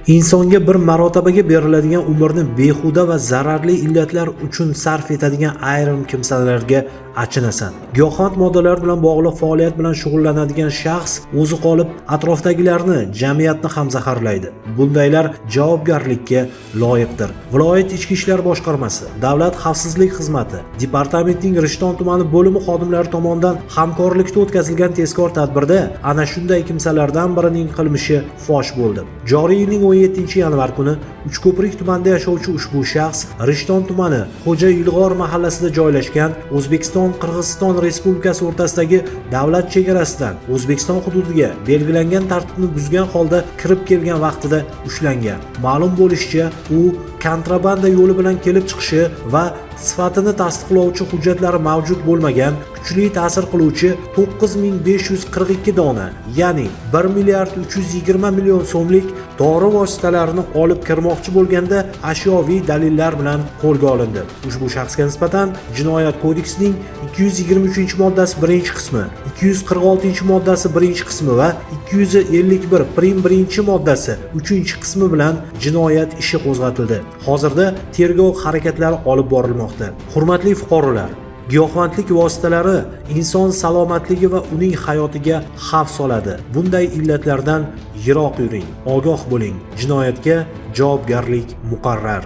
Insonga bir marotabaga beriladigan umrni behuda va zararli illatlar uchun sarf etadigan ayrim kimsalarga achinasan. Giyohvand moddalar bilan bog'liq faoliyat bilan shug'ullanadigan shaxs o'zi qolib atrofdagilarni, jamiyatni ham zaharlaydi. Bundaylar javobgarlikka loyiqdir. Viloyat Ichki ishlar boshqarmasi, Davlat xavfsizlik xizmati, departamentining Rishton tumani bo'limi xodimlari tomonidan hamkorlikda o'tkazilgan tezkor tadbirda ana shunday kimsalardan birining qilmishi fosh bo'ldi. Joriy yilning 17-yanvar kuni Uchko'prik tumanida yashovchi ushbu shaxs Rishton tumani Xo'ja Yilg'or mahallasida joylashgan O'zbekiston-Qirg'iziston Respublikasi o'rtasidagi davlat chegarasidan O'zbekiston hududiga belgilangan tartibni buzgan holda kirib kelgan vaqtida ushlangan. Ma'lum bo'lishicha, u kontrabanda yo'li bilan kelib chiqishi va sifatini tasdiqlovchi hujjatlari mavjud bo'lmagan kuchli ta'sir qiluvchi 9542 dona, ya'ni 1 milliard 320 million so'mlik dori vositalarini olib kirmoqchi bo'lganda ashyoviy dalillar bilan qo'lga olindi. Ushbu shaxsga nisbatan Jinoyat kodeksining 223-moddasi 1-qismi, 246-moddasi 1-qismi va 251-moddasi 3-qismi bilan jinoyat ishi qo'zg'atildi. Hozirda tergov harakatlari olib borilmoqda. Hurmatli fuqarolar, giyohvandlik vositalari inson salomatligi va uning hayotiga xavf soladi. Bunday illatlardan yiroq yuring, ogoh bo'ling. Jinoyatga javobgarlik muqarrar.